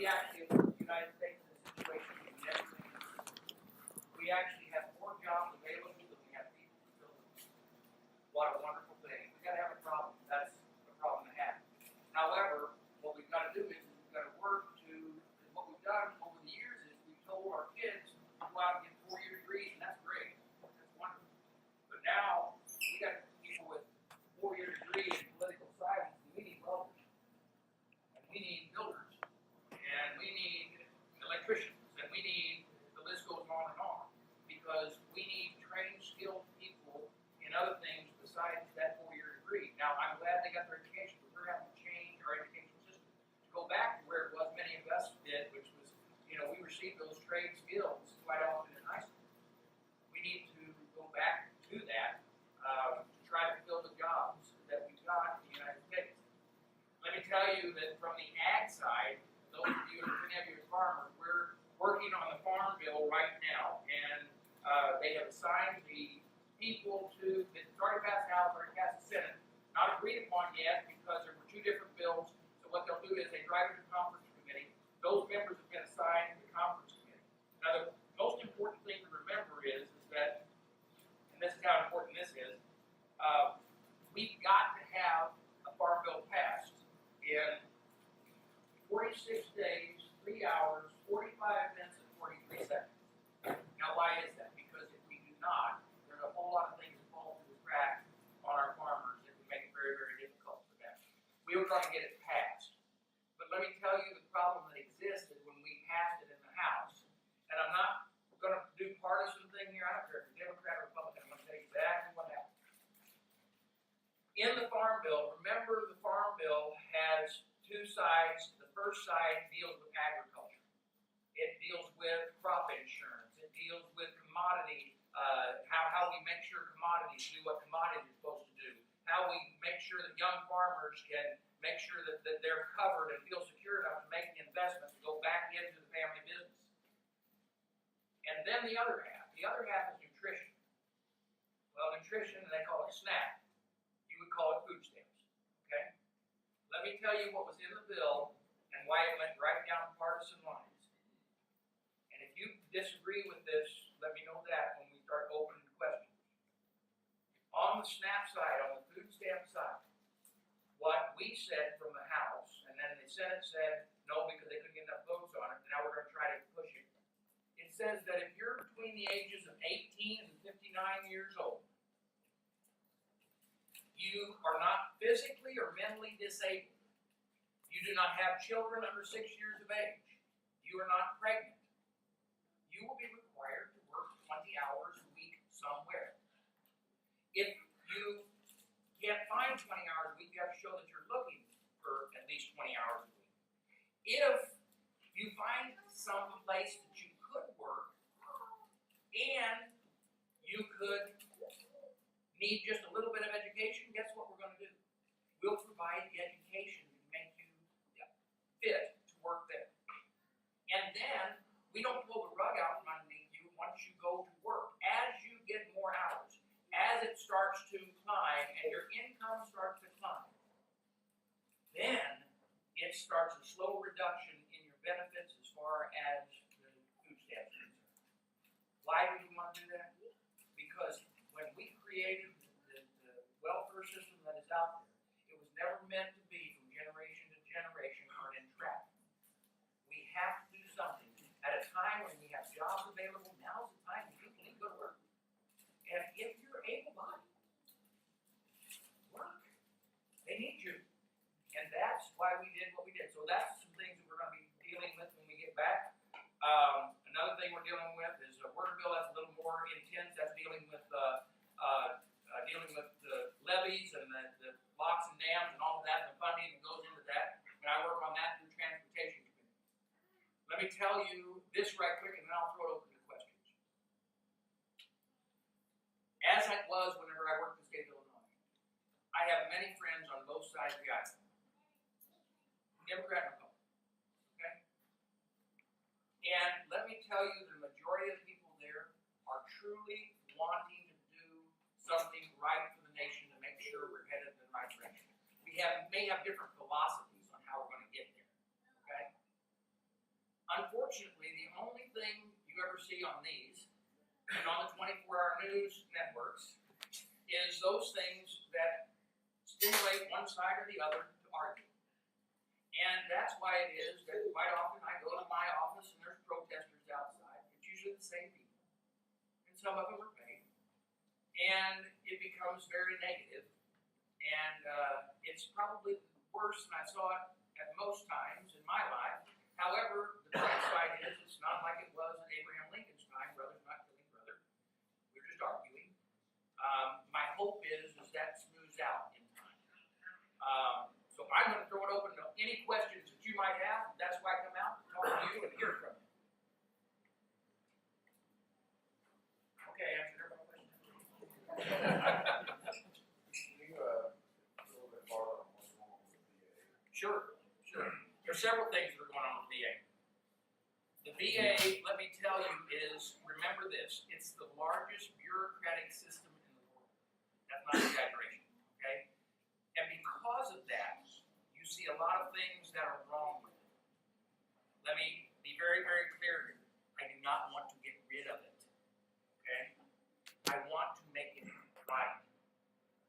we actually, in the United States, in a situation we've never seen. We actually have more jobs available than we have people to fill them. What a wonderful thing. We've got to have a problem. That's a problem to have. However, what we've got to do is we've got to work to, what we've done over the years is we've told our kids to go out and get 4-year degrees, and that's great. That's wonderful. But now, we got people with 4-year degrees in political science, and we need welders, and we need builders, and we need electricians, and we need, the list goes on and on, because we need trained, skilled people in other things besides that 4-year degree. Now, I'm glad they got their education, but we're having to change our education system to go back to where it was many of us did, which was, we received those trade skills quite often in high school. We need to go back to that to try to fill the jobs that we've got in the United States. Let me tell you that from the ag side, those of you who are farmers, we're working on the farm bill right now, and they have assigned the people to, it's already passed the House, already passed the Senate, not agreed upon yet because there were 2 different bills. So what they'll do is they drive it to the conference committee. Those members have been assigned to the conference committee. Now the most important thing to remember is that, and this is how important this is, we've got to have a farm bill passed in 46 days, 3 hours, 45 minutes, and 43 seconds. Now why is that? Because if we do not, there's a whole lot of things that fall through the cracks on our farmers that would make it very, very difficult for them. We were going to get it passed. But let me tell you the problem that existed when we passed it in the House. And I'm not going to do partisan thing here. I don't care if you're Democrat or Republican. I'm going to tell you exactly what happened. In the Farm Bill, remember the Farm Bill has 2 sides. The first side deals with agriculture. It deals with crop insurance. It deals with commodity, how we make sure commodities do what commodities are supposed to do. How we make sure that young farmers can make sure that they're covered and feel secure enough to make the investments to go back into the family business. And then the other half is nutrition. Well, nutrition, they call it SNAP. You would call it food stamps. Okay? Let me tell you what was in the bill and why it went right down partisan lines. And if you disagree with this, let me know that when we start opening questions. On the SNAP side, on the food stamp side, what we said from the House, and then the Senate said no because they couldn't get enough votes on it, and now we're going to try to push it. It says that if you're between the ages of 18 and 59 years old, you are not physically or mentally disabled. You do not have children under 6 years of age. You are not pregnant. You will be required to work 20 hours a week somewhere. If you can't find 20 hours a week, you have to show that you're looking for at least 20 hours a week. If you find some place that you could work and you could need just a little bit of education, guess what we're going to do? We'll provide the education to make you fit to work there. And then we don't pull the rug out from underneath you once you go to work. As you get more hours, as it starts to climb and your income starts to climb, then it starts a slow reduction in your benefits as far as the food stamps are concerned. Why do we want to do that? Because when we created the welfare system that is out there, it was never meant to be from generation to generation or an entrapment. We have to do something. At a time when we have jobs available, now's the time when people need to go to work. And if you're able-bodied, work. They need you. And that's why we did what we did. So that's some things that we're going to be dealing with when we get back. Another thing we're dealing with is a word bill that's a little more intense. That's dealing with the levees and the locks and dams and all of that and the funding that goes into that. And I work on that through Transportation Committee. Let me tell you this right quick, and then I'll throw it open to questions. As it was whenever I worked in the state of Illinois, I have many friends on both sides of the aisle, Democrat and Republican. Okay? And let me tell you, the majority of the people there are truly wanting to do something right for the nation to make sure we're headed in the right direction. We may have different philosophies on how we're going to get there. Okay? only thing you ever see on these and on the 24-hour news networks is those things that stimulate one side or the other to argue. And that's why it is that quite often I go to my office and there's protesters outside. It's usually the same people. And some of them are paid. And it becomes very negative. And it's probably worse than I saw it at most times in my life. However, the bright side is it's not like it was in Abraham Lincoln's time, brothers not killing brother. We're just arguing. My hope is that smooths out in time. So I'm going to throw it open to any questions that you might have. That's why I come out to talk to you and hear from you. Okay, answer every question. Sure. There's several things that are going on with VA. The VA, let me tell you, is, remember this, it's the largest bureaucratic system in the world. That's not an exaggeration, okay? And because of that, you see a lot of things that are wrong with it. Let me be very, very clear here. I do not want to get rid of it, okay? I want to make it right.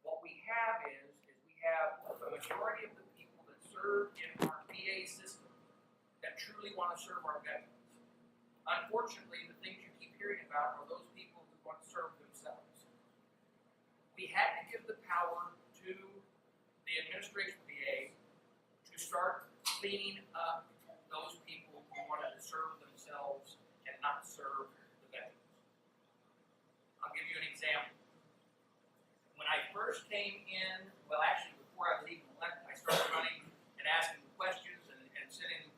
What we have is we have the majority of the people that serve in our VA system that truly want to serve our veterans. Unfortunately, the things you keep hearing about are those people who want to serve themselves. We had to give the power to the administration of the VA to start cleaning up those people who wanted to serve themselves and not serve the veterans. I'll give you an example. When I first came in, well, actually, before I was even elected, I started running and asking questions and sending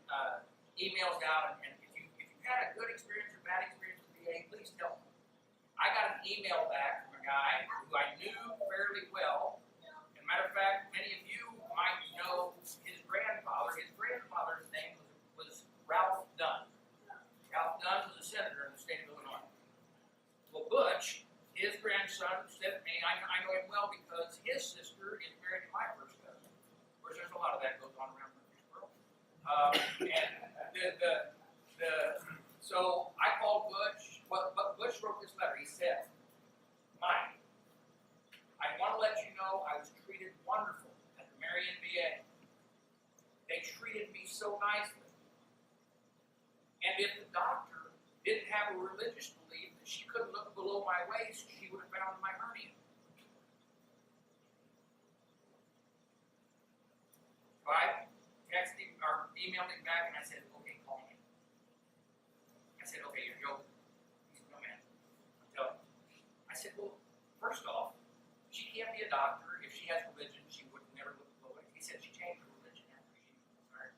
emails out. And if you had a good experience or bad experience with VA, please tell me. I got an email back from a guy who I knew fairly well. As a matter of fact, many of you might know his grandfather. His grandfather's name was Ralph Dunn. Ralph Dunn was a senator in the state of Illinois. Well, Butch, his grandson, said to me, I know him well because his sister is married to my first cousin. Of course, there's a lot of that goes on around Murfreesboro. So I called Butch. But Butch wrote this letter. He said, Mike, I want to let you know I was treated wonderful at the Marion VA. They treated me so nicely. And if the doctor didn't have a religious belief that she couldn't look below my waist, she would have found my hernia. So I texted him or emailed him back and I said, okay, call me. I said, okay, you're joking. He said, no, man. I'm telling you. I said, well, first off, she can't be a doctor. If she has religion, she would never look below it. He said she changed her religion after she retired.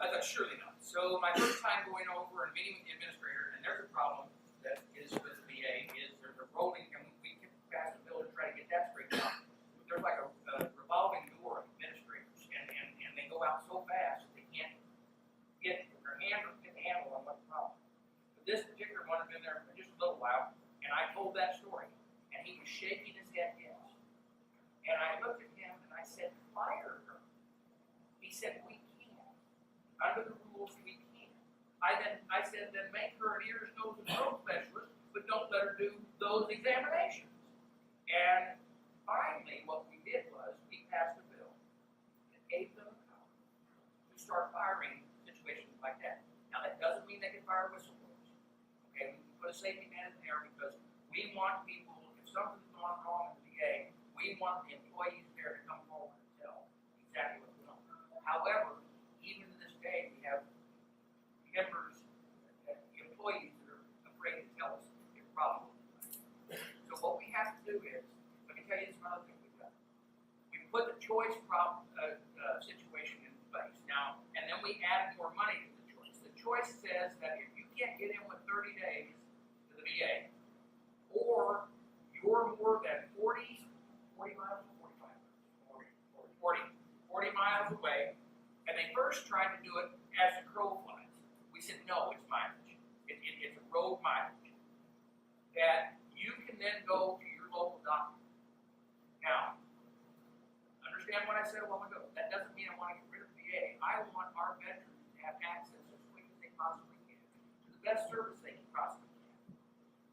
I thought, surely not. So my first time going over and meeting with the administrator, and there's a problem that is with the VA, is there's a rolling, and we can pass a bill to try to get that straightened out. There's like a revolving door of administrators, and they go out so fast that they can't get their handle on what the problem is. But this particular one had been there for just a little while, and I told that story, and he was shaking his head yes. And I looked at him and I said, fire her. He said, we can't. Under the rules, we can't. I said, then make her an ears, nose, and throat specialist, but don't let her do those examinations. And finally, what we did was we passed a bill that gave them the power to start firing situations like that. Now, that doesn't mean they can fire whistleblowers. Okay, we can put a safety net in there because we want people, if something's gone wrong in the VA, we want the employees there to come forward and tell exactly what's going on. However, even to this day, we have members, employees that are afraid to tell us if problems. So what we have to do is, let me tell you this another thing we've done. We put the choice situation in place now, and then we add more money to the choice. The choice says that if you can't get in with 30 days to the VA, or you're more than 40 miles or 45 miles? 40 miles away, and they first tried to do it as the crow flies. We said, no, it's mileage. It's a road mileage. That you can then go to your local doctor. Now, understand what I said a while ago. That doesn't mean I want to get rid of the VA. I want our veterans to have access as quick as they possibly can, to the best service they can possibly can.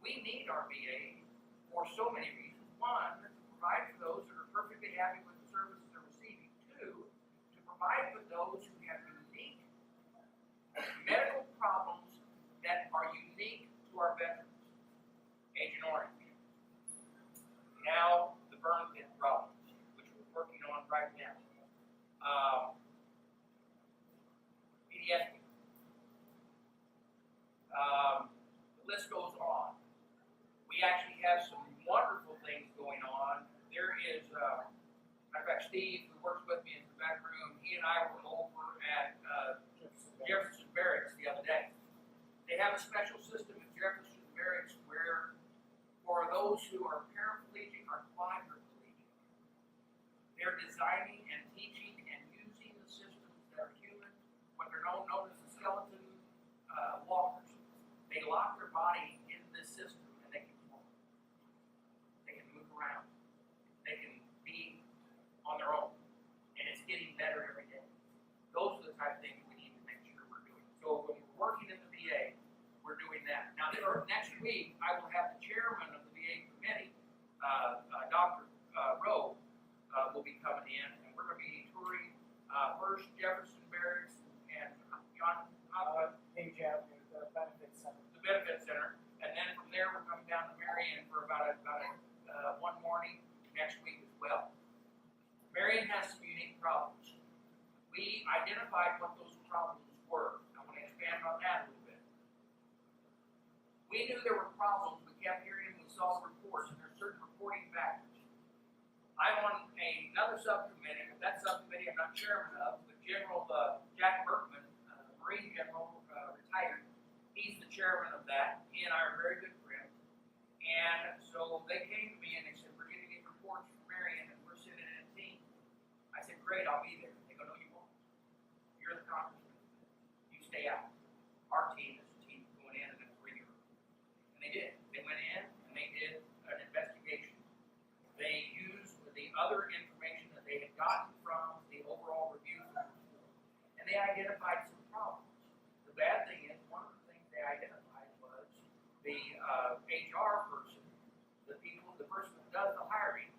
We need our VA for so many reasons. One, to provide for those that are perfectly happy with the services they're receiving. Two, to provide for those who have unique medical problems that are unique to our veterans. Agent Orange. Now, the burn pit problems, which we're working on right now. Pediatric. The list goes on. We actually have some wonderful things going on. There is, matter of fact, Steve, who works with me in the back room, he and I were over at Jefferson Barracks the other day. They have a special system at Jefferson Barracks where, for those who are paraplegic or quadriplegic, they're designing and teaching and using the systems that are human, what they're known as the skeleton walkers. They lock their body in this system and they can walk. They can move around. They can be on their own. And it's getting better every day. Those are the type of things we need to make sure we're doing. So when we're working in the VA, we're doing that. Now, next week, I will have the chairman of the VA committee, Dr. Rowe, will be coming in, and we're going to be touring first Jefferson Barracks and John Page Avenue, the benefit center. The benefit center, and then from there we're coming down to Marion for about one morning next week as well. Marion has some unique problems. We identified what those problems were. I want to expand on that a little bit. We knew there were problems. We kept hearing, we saw the reports, and there's certain reporting factors. I'm on another subcommittee. That subcommittee I'm not chairman of, but General Jack Berkman, Marine General, retired. He's the chairman of that. He and I are very good friends. And so they came to me and they said, we're getting these reports from Marion and we're sitting in a team. I said, great, I'll be there. They go, no, you won't. You're the congressman. You stay out. Our team is the team going in and it's 3 years. And they did. They went in and they did an investigation. They used the other information that they had gotten from the overall review and they identified some problems. The bad thing is, one of the things they identified was the HR person, the person who does the hiring,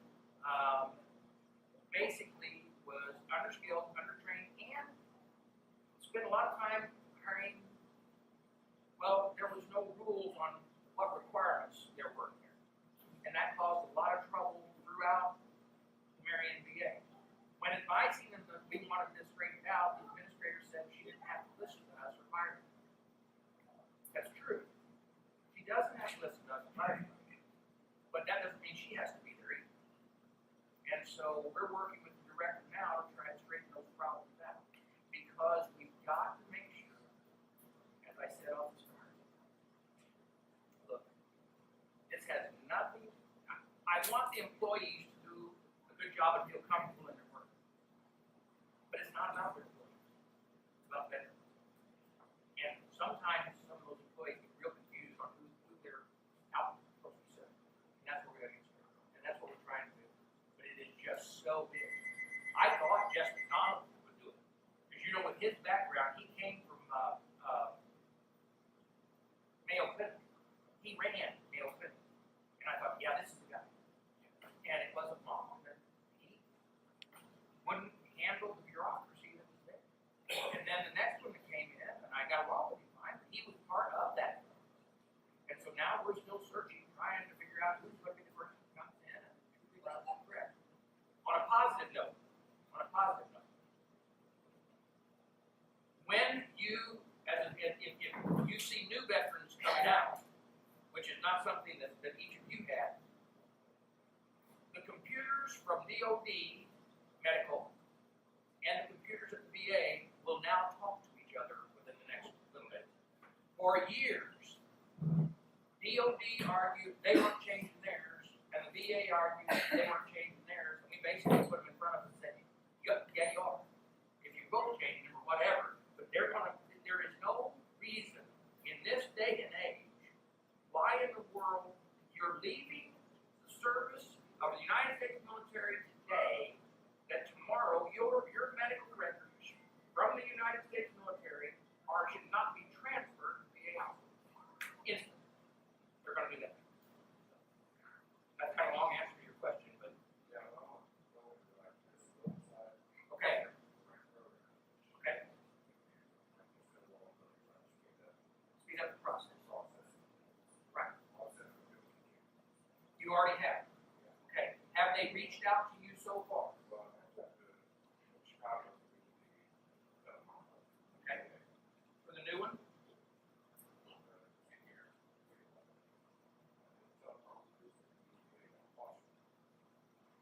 basically was underskilled, undertrained, and spent a lot of time hiring. Well, there was no rules on what requirements there were there, and that caused a lot of trouble throughout the Marion VA. When advising them that we wanted this straightened out, the administrator said she didn't have to listen to us or fire us. That's true. She doesn't have to listen to us or fire us. But that doesn't mean she has to be there either. And so we're working with the director now to try and straighten those problems out. Because we've got to make sure, as I said off the start, look, this has nothing, I want the employees to do a good job and feel comfortable in their work. But it's not about their employees. It's about veterans. And sometimes some of those employees get real confused on who they're out supposed to serve. And that's what we're going to get started. And that's what we're trying to do. But it is just so big. I thought Jess McDonald would do it. Because you know, with his background, he came from Mayo Clinic. He ran Mayo Clinic. And I thought, yeah, this is the guy. And it wasn't long. He wouldn't handle the bureaucracy that was there. And then the next one that came in, and I got along with him fine, but he was part of that. And so now we're still searching, trying to figure out who's going to be the person who comes in and who we allow to correct. On a positive note, when you, if you see new veterans coming out, which is not something that each of you had, the computers from DOD Medical and the computers at the VA will now talk to each other within the next little bit. For years, DOD argued they weren't changing theirs, and the VA argued they weren't changing theirs, and we basically put them in front of us and said, yeah, you are. If you go change them or whatever, but there is no reason in this day and age why in the world you're leaving the service of the United States military today that tomorrow your medical records from the United States military should not be transferred You already have. Okay. Have they reached out to you so far? Okay. For the new one?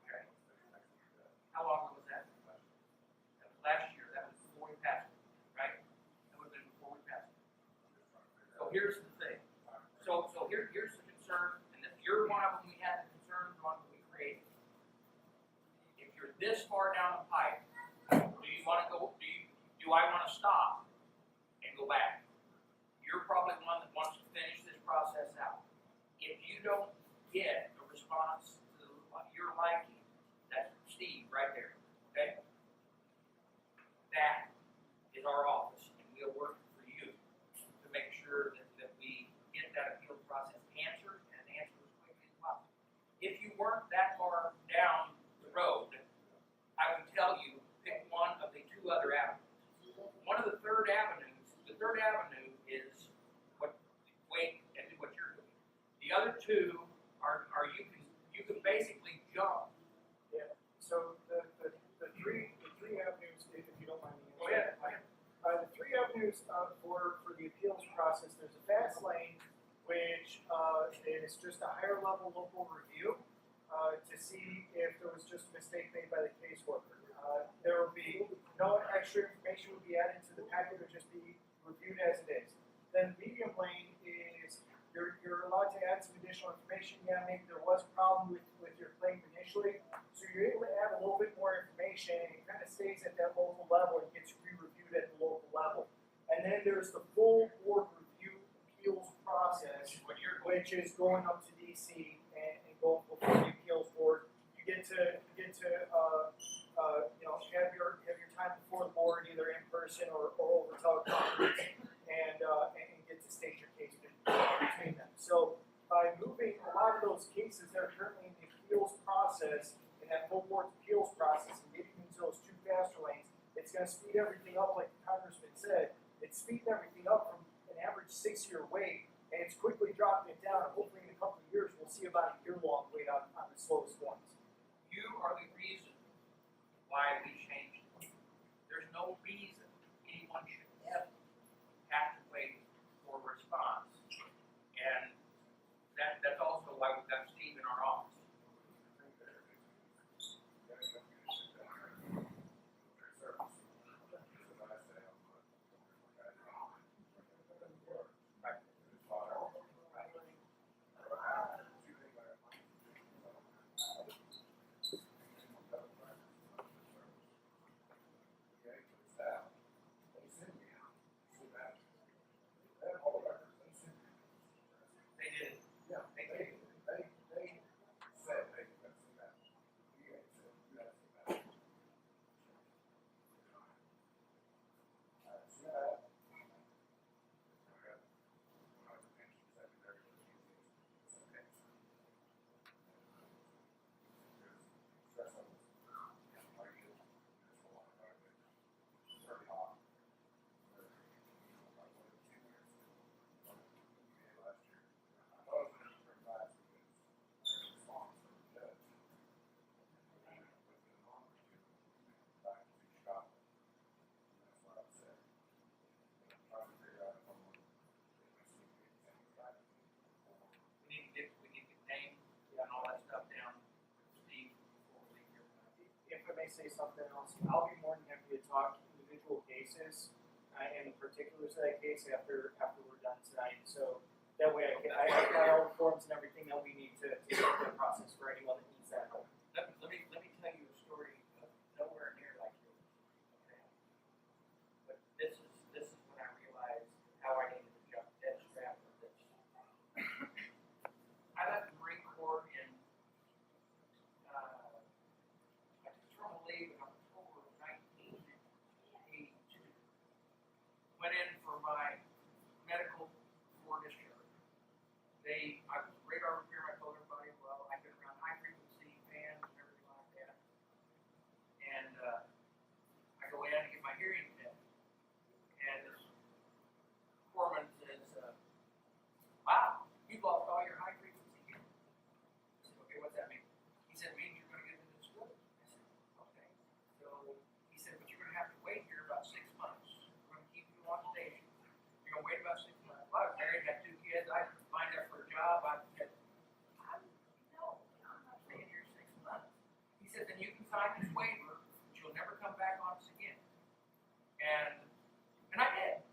Okay. How long ago was that? That was last year. That was before we passed it, right? That would have been before we passed it. So here's the thing. So here's the concern, and if you're one of them we had the concerns on when we created. If you're this far down the pipe, do you want to go? Do I want to stop and go back? You're probably one that wants to finish this process out. If you don't get a response to your liking, that's Steve right there. Okay? That is our office, and we'll work for you to make sure that we get that appeal process answered and answered as quickly as possible. If you weren't that far down the road, I would tell you pick one of the two other avenues. One of the third avenue is what wait and do what you're doing. The other two are you can basically jump. Yeah. So the three avenues, if you don't mind me. Go ahead. The three avenues for the appeals process, there's a fast lane, which is just a higher level local review to see if there was just a mistake made by the caseworker. There will be no extra information would be added to the packet, it would just be reviewed as it is. Then medium lane is you're allowed to add some additional information. Yeah, maybe there was a problem with your claim initially, so you're able to add a little bit more information, and it kind of stays at that local level and gets re-reviewed at the local level. And then there's the full board review appeals process, which is going up to DC and going before the appeals board. You get to have your time before the board, either in person or over teleconference, and get to state your case between them. So by moving a lot of those cases that are currently in the appeals process and that full board appeals process and getting into those two faster lanes, it's going to speed everything up, like the congressman said. It's speeding everything up from an average 6-year wait, and it's quickly dropping it down. Hopefully in a couple of years, we'll see about a year-long wait on the slowest ones. You are the reason why we changed it. There's no reason anyone should ever have to wait for a response. And that's also why we've got Steve in our office. Say something else, I'll be more than happy to talk individual cases and the particulars of that case after we're done tonight. So that way I got all the forms and everything that we need to start that process for anyone that needs that help. Let me tell you a story of nowhere near like yours. Okay. But this is when I realized how I needed to jump dead strap with this. I left the Marine Corps in in October of 1982. Went in for my medical before discharge. I was a radar repairman. I told everybody, well, I can sign this waiver, but you'll never come back on us again. And I did.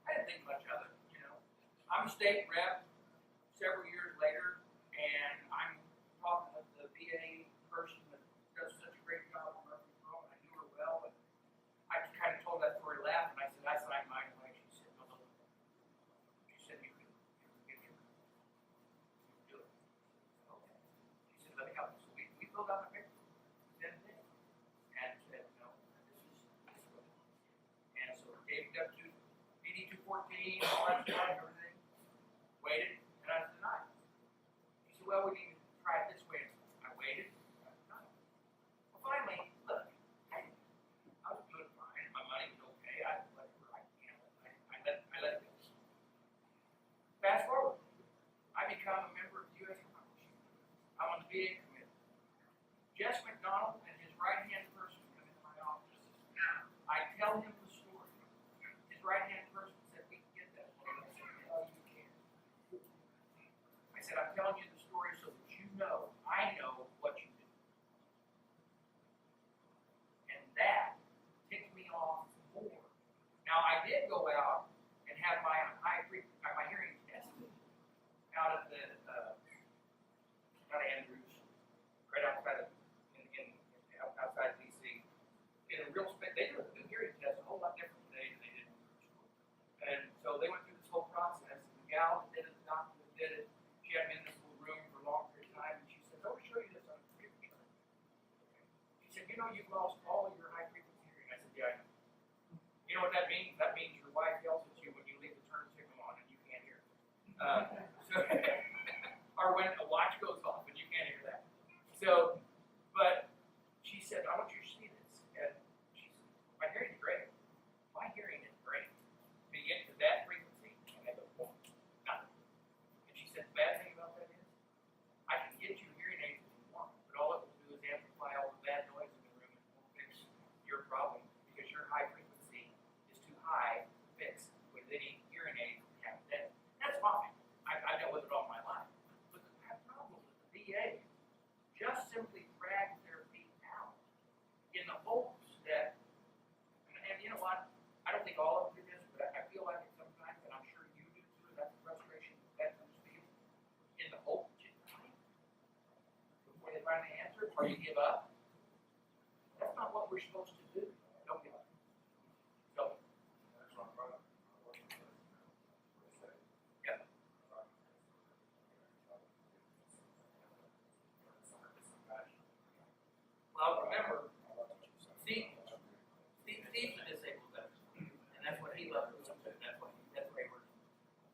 I didn't think much of it, you know. I'm a state rep several years later, and I'm talking with the VA person that does such a great job on Murfreesboro, and I knew her well, and I kind of told that story, laughed, and I said, I signed mine away. She said, no. She said, you can get your, you can do it. Okay. She said, let me help you. So we filled out the paper. Then it. And said, no, this is what. And so gave it up to BD 214, all that stuff and everything. Waited, and I was denied. He said, well, we need to try it this way. I waited, I was denied. Well, finally, look, I was doing fine. My money was okay. I let it go. Fast forward, I become a member of the U.S. Congress. I'm on the VA committee. Jess McDonald and his right-hand person come into my office. I tell him the story. His right-hand person said, we can get that. I said, no, you can't. I said, I'm telling you the story so that you know, I know what you do. And that ticked me off more. Now, I did go out and have my hearing tested out at the, not Andrews, right outside of, outside DC. In a real space, they do a new hearing test a whole lot different today than they did in school. And so they went through this whole process. The gal that did it, the doctor that did it, she had been in this little room for a long period of time, and she said, "Let me show you this on a computer chart." She said, "You know, you've lost all of your high frequency hearing." I said, "Yeah, I know." You know what that means? That means your wife yells at you when you leave the turn signal on and you can't hear. Or when a watch goes off and you can't hear that. So, but she said, "I want you to see this." And she said, "My hearing is great. My hearing is great. When you get to that frequency," and I go, "Oh, nothing." And she said, "The bad thing about that is, I can get you hearing aids if you want, but all it will do is amplify all the bad noise in the room and won't fix your problem because your high frequency is too high to fix with any hearing aid you have today." That's fine. I dealt with it all my life. But the problem with the VA just simply dragged their feet out in the hopes that, and you know what, I don't think all of them do this, but I feel like it sometimes, and I'm sure you do too, that's the frustration that comes to you, in the hope that you die before they finally answer, or you give up. That's not what we're supposed to do. Don't give up. So, yeah. Well, remember, Steve's a disabled veteran, and that's what he loves doing too. That's why he works.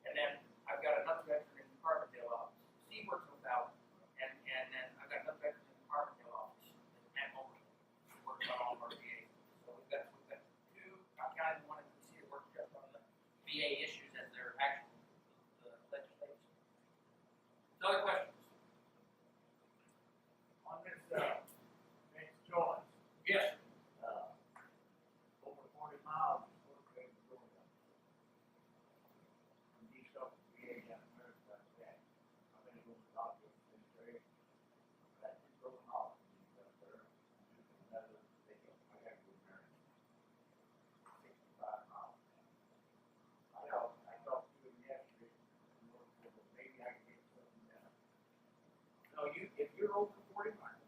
And then I've got another veteran in the Carbondale office. Steve works without, and then I've got another veteran in the Carbondale office, Matt Mulkey, who works on all of our VA. So we've got two guys, one in DC that works just on the VA issues as their actual legislation. Other questions? On this, next Jones. Yes. Over 40 miles is what they were going on. From east up to VA down in America, like that. I've been going to doctors in this area. That is going off. He's up there. Another, I got to go there. 65 miles. I talked to him yesterday. Maybe I can get something done. No, if you're over 40 miles,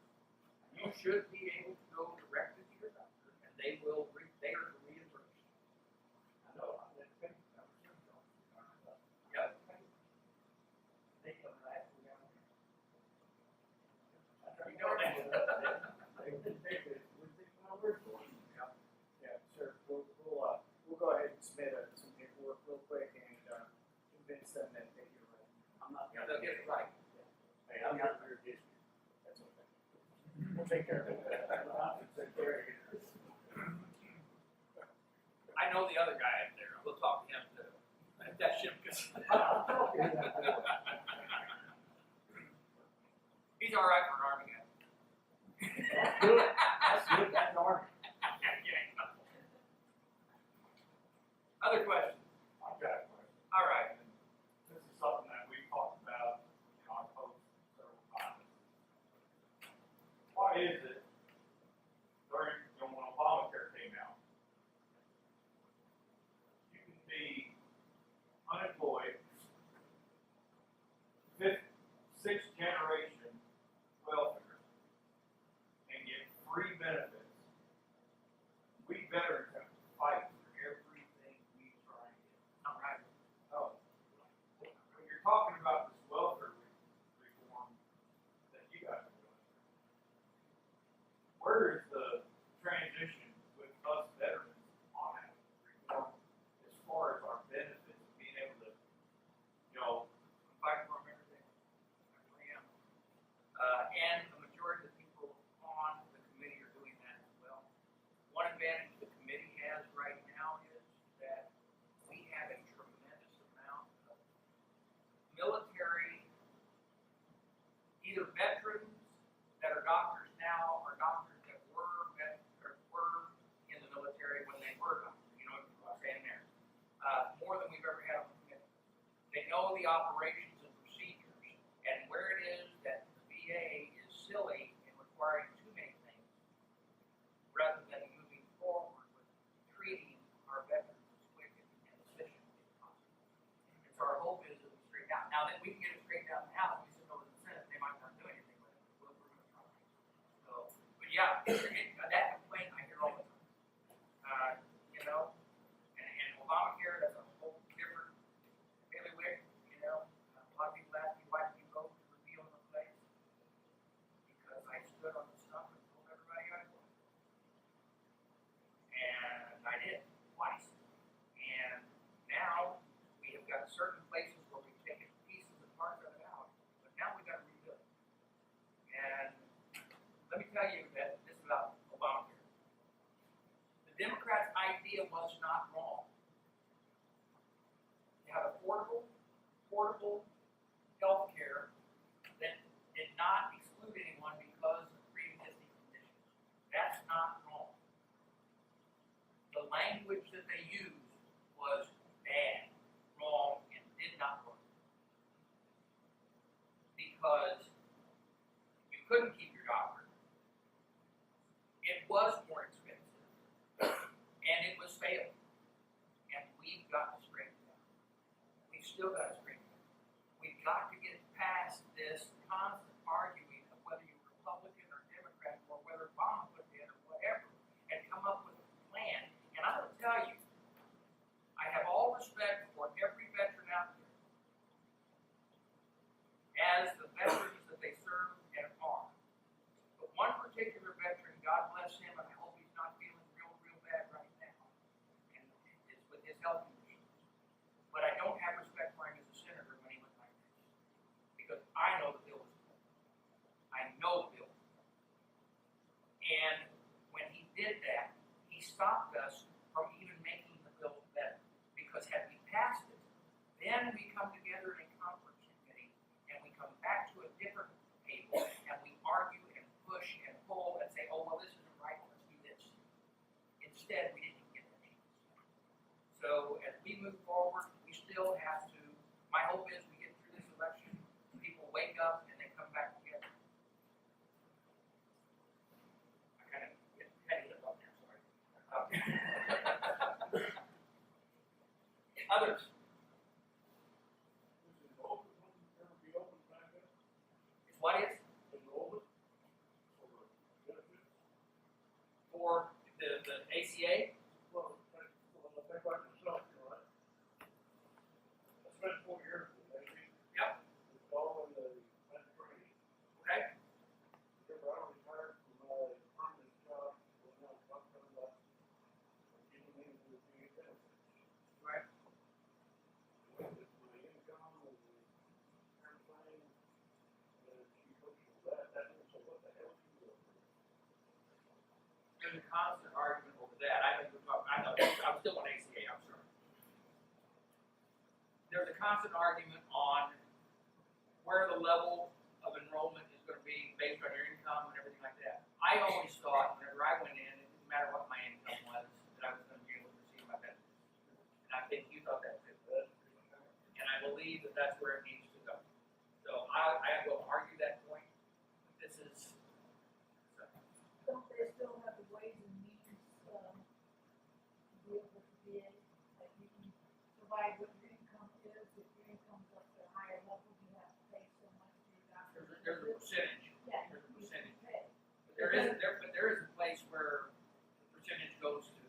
you should be able to go directly to your doctor, and they are reimbursed. I know, I'm just thinking, Yeah. they come right down there. You know that. Yeah, sure, we'll go ahead and submit some paperwork real quick and, convince them that you're right. I'm not. Yeah, they'll get it right. Hey, I'm not your district. That's okay. We'll take care of it. Take care of it. I know the other guy up there. We'll talk to him too. That's Shimkus. He's all right for an Army guy. That's good. That's good. That's Army. Other questions? I've got a question. All right. This is something that we've talked about in our post several times. Why is it And the majority of the people on the committee are doing that as well. One advantage the committee has right now is that we have a tremendous amount of military, either veterans that are doctors now or doctors that were in the military when they were doctors. You know what I'm saying there? More than we've ever had on the committee. They know the operations and procedures and where it is that the VA is silly in requiring too many things rather than moving forward with treating our veterans as quick and efficient as possible. And so our hope is that we straighten out. Now that we can get it straightened out in the House, we send over to the Senate, they might not do anything with it. We're going to try. So, but yeah, that complaint I hear all the time. You know, and Obamacare, that's a whole different bailiwick. You know, a lot of people ask me, why did you go to reveal the place? Because I stood on the stump and told everybody I was. And I did, twice. And now we have got certain places where we've taken pieces and parts of it out, but now we've got to rebuild. And let me tell you that this is about Obamacare. The Democrats' idea was not wrong. To have affordable, portable health care that did not exclude anyone because of pre-existing conditions. That's not wrong. The language that they used was bad, wrong, and did not work. Because you couldn't keep your doctor. It was more expensive. And it was failing. And we've got to straighten it out. We've still got to straighten it out. We've got to get past this constant arguing of whether you're Republican or Democrat or whether Obama put it in or whatever, and come up with a plan. And I'm going to tell you, I have all respect for every veteran out there as the veterans that they serve and are. But one particular veteran, God bless him, and I hope he's not feeling real bad right now, and it's with his health conditions. But I don't have respect for him as a senator when he went like this, because I know the bill was full. I know the bill was full. And when he did that, he stopped us from even making the bill better. Because had we passed it, then we come together in a conference committee and we come back to a different table and we argue and push and pull and say, oh, well, this isn't right, let's do this. Instead, we didn't get that chance. So as we move forward, we still have to, my hope is we get through this election, people wake up and they come back together. I kind of get headed up there, sorry. Others? This is the open one, ever be open back up? It's what is? Enrollment for benefits? For the ACA? Well, think like yourself, right? I spent 4 years with the Navy. Yep. It's all in the Mediterranean. Okay. Remember, I retired from my permanent job when I was talking about getting into the VA benefits. Right. With my income and everything, and she looked at that and said, what the hell is you doing? There's a constant argument over that. I know, I'm still on ACA, I'm sorry. There's a constant argument on where the level of enrollment is going to be based on your income and everything like that. I always thought, whenever I went in, it didn't matter what my income was, that I was going to be able to receive my benefits. And I think you thought that too. And I believe that that's where it needs to go. So I will argue that point. This is, so. Don't they still have the ways and means, deal with the VA? Like you can provide what your income is, if your income's up to a higher level, you have to pay so much to your doctor. There's a percentage. Yeah, There's a you percentage. can pay. But there is a place where the percentage goes to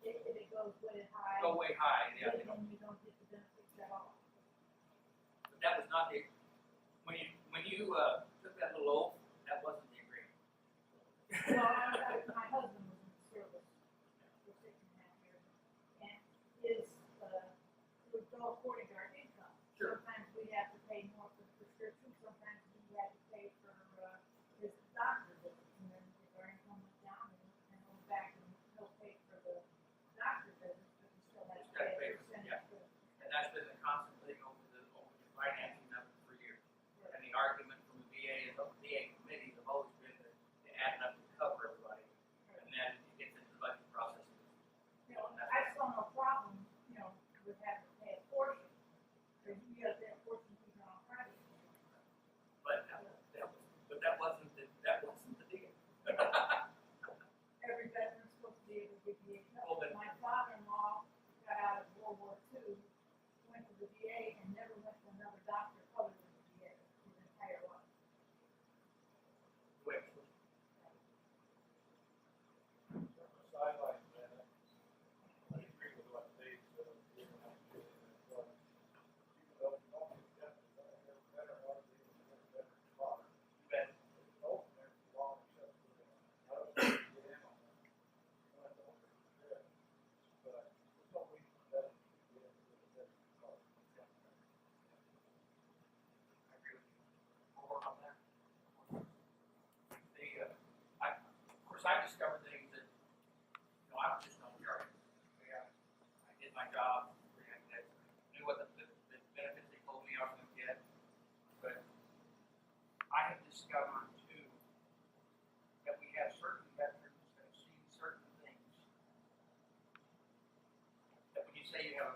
If it goes way high, go way high. Yeah, they don't. then you don't get the benefits at all. But that was not the when you took that little oath, that wasn't the agreement. Well, my husband was in the service for 6.5 years, and his, it would go according to our income. Sure. Sometimes we have to pay more for the prescription, sometimes we have to pay for,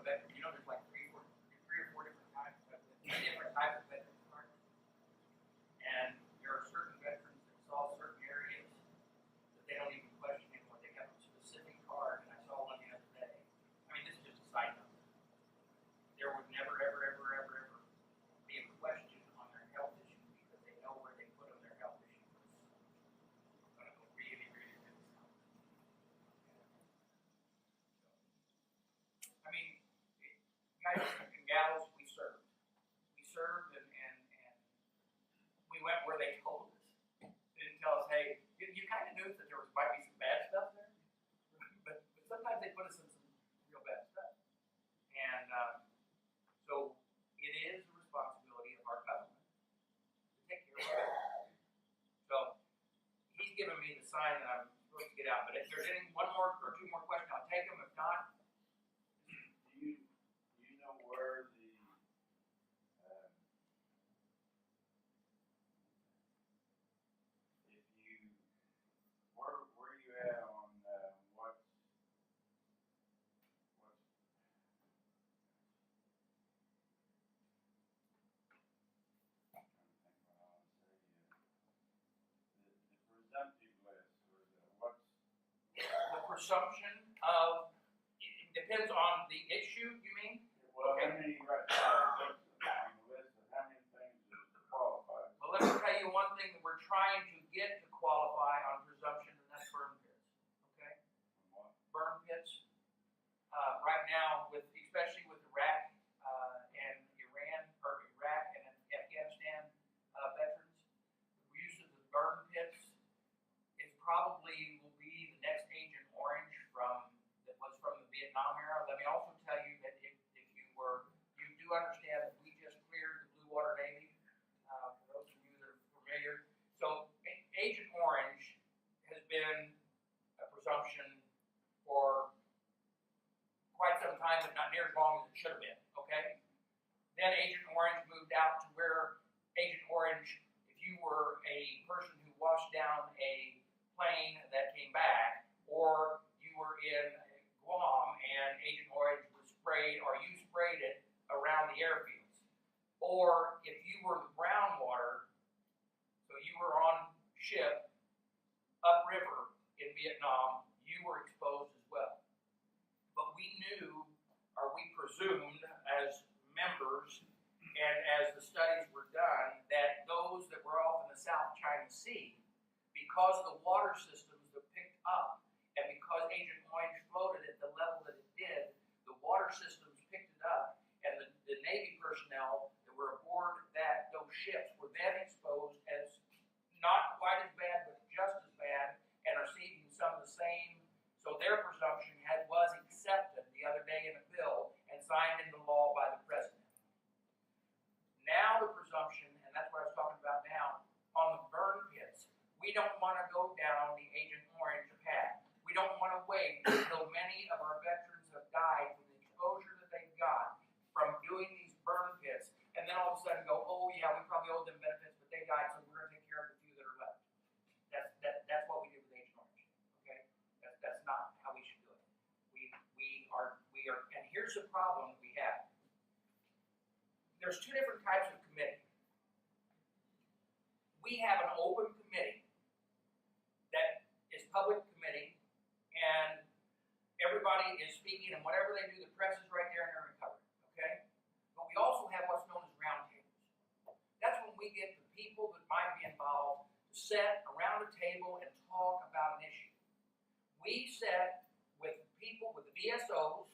a veteran, you know, there's like three or four different types, different types of veteran cards. And there are certain veterans that solve certain areas that they don't even question anymore. They have a specific card, and I saw one the other day. I mean, this is just a side note. There would never, ever be a question on their health issue because they know where they put them, their health issue is going to go really, really, really south. I mean, guys and gals, we served. We served and we went where they told us. They didn't tell us, hey, you kind of knew that there might be some bad stuff there, but sometimes they put us in some real bad stuff. And so it is the responsibility of our government to take care of it. So he's giving me the sign that I'm supposed to get out. But if there's any one more or two more questions, I'll take them. If not, Do you know where the, if you, where you at on, what's, I'm trying to think what I want to say, the presumptive list, or the presumption of, it depends on the issue, you mean? well, Okay. how many right now, on the list of how many things is qualified? Well, let me tell you one thing that we're trying to get to qualify on presumption, and that's burn pits. Okay? And what? Burn pits. Right now, especially with Iraq and Iran, or Iraq and Afghanistan veterans, the use of the burn pits is probably will be the next Agent Orange that was from the Vietnam era. Let me also tell you that if you do understand that we just cleared the Blue Water Navy. For those of you that are familiar, so Agent Orange has been a presumption for quite some time, but not near as long as it should have been. Okay. Then Agent Orange moved out to where Agent Orange, if you were a person who washed down a plane that came back, or you were in Guam and Agent Orange was sprayed, or you sprayed it around the airfields, or if you were the brown water, so you were on ship upriver in Vietnam, you were exposed as well. But we knew, or we presumed as members, and as the studies were done, that those that were off in the South China Sea, because the water systems that picked up, and because Agent Orange floated at the level that it did, the water systems picked it up, and the Navy personnel that were aboard those ships were then exposed as not quite as bad, but just as bad, and are receiving some of the same. So their presumption was accepted the other day in a bill and signed into law by the president. Now the presumption, and that's what I was talking about now, on the burn pits, we don't want to go down the Agent Orange path. We don't want to wait until many of our veterans have died from the exposure that they've got from doing these burn pits, and then all of a sudden go, oh yeah, we probably owe them benefits, but they died, so we're going to take care of the few that are left. That's what we did with Agent Orange. Okay, that's not how we should do it. We are, and here's the problem we have. There's two different types of committee. We have an open committee that is public committee, and everybody is speaking, and whatever they do, the press is right there and they're recovering. Okay? But we also have what's known as roundtables. That's when we get the people that might be involved to sit around a table and talk about an issue. We sit with people, with the VSOs,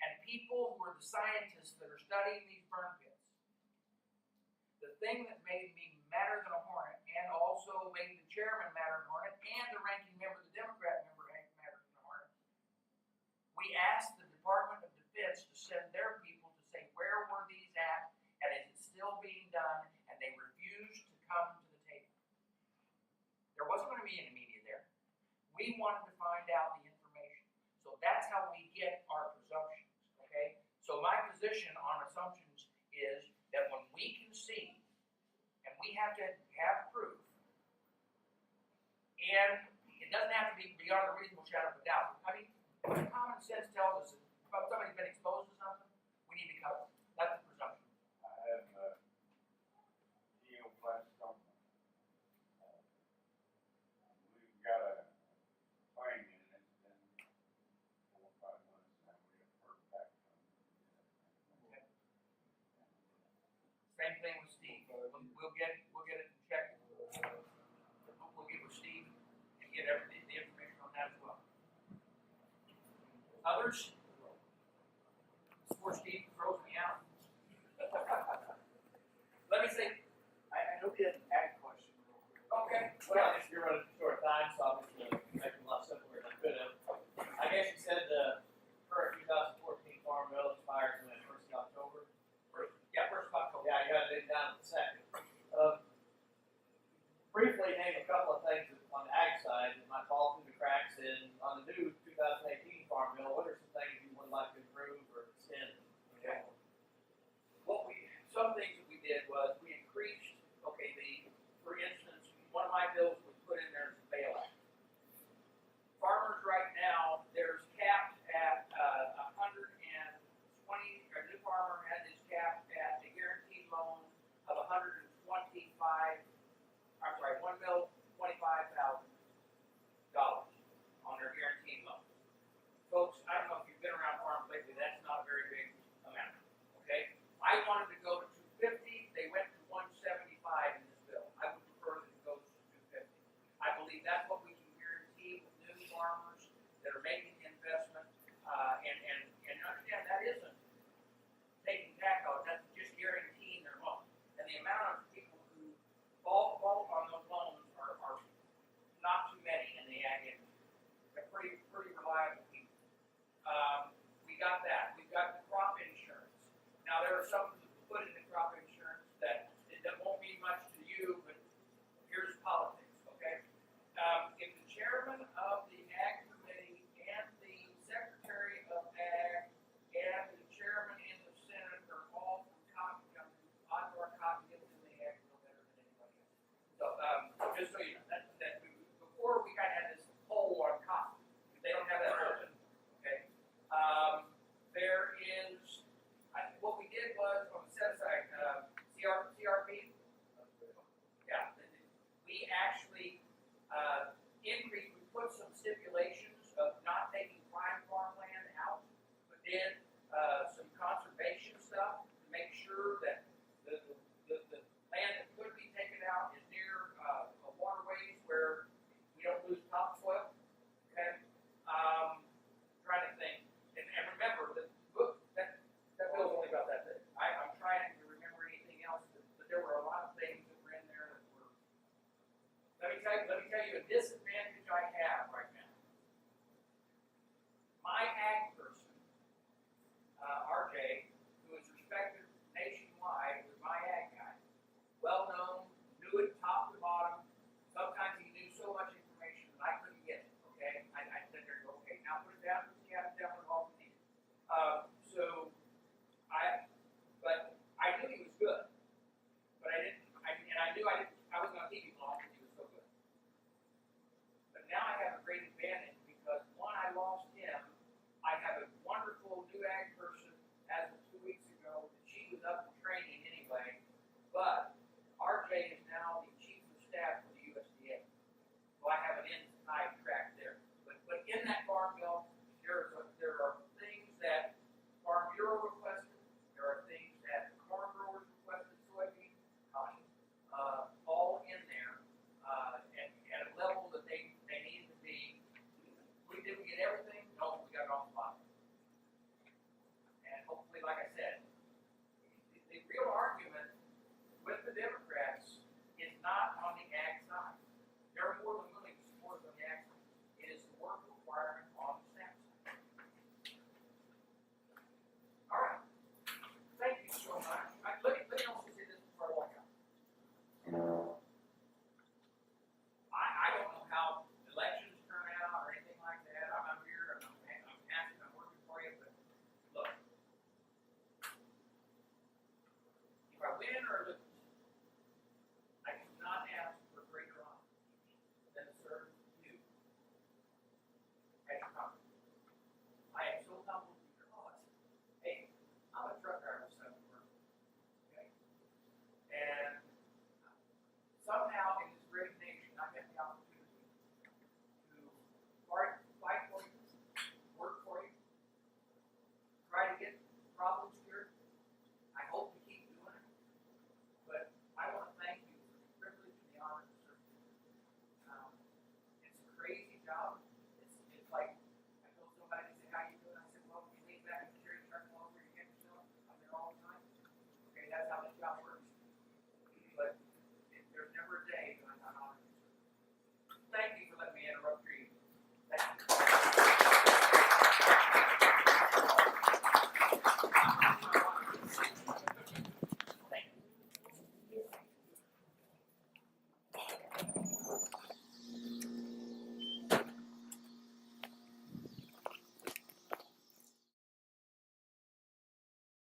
and people who are the scientists that are studying these burn pits. The thing that made me madder than a hornet, and also made the chairman madder than a hornet, and the ranking member, the Democrat member, madder than a hornet, we asked the Department of Defense to send their people to say, where were these at, and is it still being done, and they refused to come to the table. There wasn't going to be any media there. We wanted to find out the information. So that's how we get our presumptions, okay? So my position on assumptions is that when we can see, and we have to have proof, and it doesn't have to be beyond a reasonable shadow of a doubt. I mean, common sense tells us that if somebody's been exposed to something, last summer. We've got a claim in, and it's been 4 or 5 months now, we haven't heard back from them. Same thing with Steve. We'll get it checked. We'll get with Steve and get everything, the information on that as well. Others? Before Steve throws me out. Let me say, I don't get an ag question real quick. okay, Well, if you're running short of time, so I'm just gonna make it a lot simpler than I could have. I guess you said the current 2014 farm bill expires in the first of October. first of October. Yeah, I got it down to the second. Briefly name a couple of things on the ag side that might fall through the cracks, and on the new 2018 farm bill, what are some things you would like to improve or extend? Okay. Some things that we did was we increased, for instance, one of my bills was put in there as a bailout. Farmers right now, there's capped at 120, or new farmer is capped at a guaranteed loan of $1,025,000 on their guaranteed loan. Folks, I don't know if you've been around farms lately, that's not a very big amount, okay? I wanted to go to 250, they went to 175 in this bill. I would prefer that it goes to 250. I believe that's what we can guarantee with new farmers that are making the investment, and understand that isn't taking tax out, that's just guaranteeing their loan. And the amount of people who fall on those loans are not too many in the ag industry. They're pretty reliable people. We got that. We've got the crop insurance. Now there are some that put in the crop insurance that won't mean much to you, but here's politics, okay? If the chairman of the ag committee and the secretary of ag and the chairman in the Senate are all from cotton country, odds are cotton gets in the ag no better than anybody else. So just so you know, that before we kind of had this poll on cotton, they don't have that open, okay? There is, what we did was on the set aside, CRP. Yeah, we actually increased, we put some stipulations of not taking prime farmland out, but then some conservation stuff to make sure that the land that could be taken out is near waterways where we don't lose topsoil. Okay? Trying to think. And remember, that bill's only about that big. I'm trying to remember anything else, but there were a lot of things that were in there that were. Let me tell you a disadvantage I have right now. My ag person, RJ, who is respected nationwide, was my ag guy. Well known, knew it top to bottom. Sometimes he knew so much information that I couldn't get it. Okay, I said there, okay, now put it down, put the other down, all we need. But I knew he was good, but I knew I wasn't going to keep him long because he was so good. But now I have a great advantage because one, I lost him. I have a wonderful new ag person as of 2 weeks ago that she was up in training anyway, but RJ is now the chief of staff for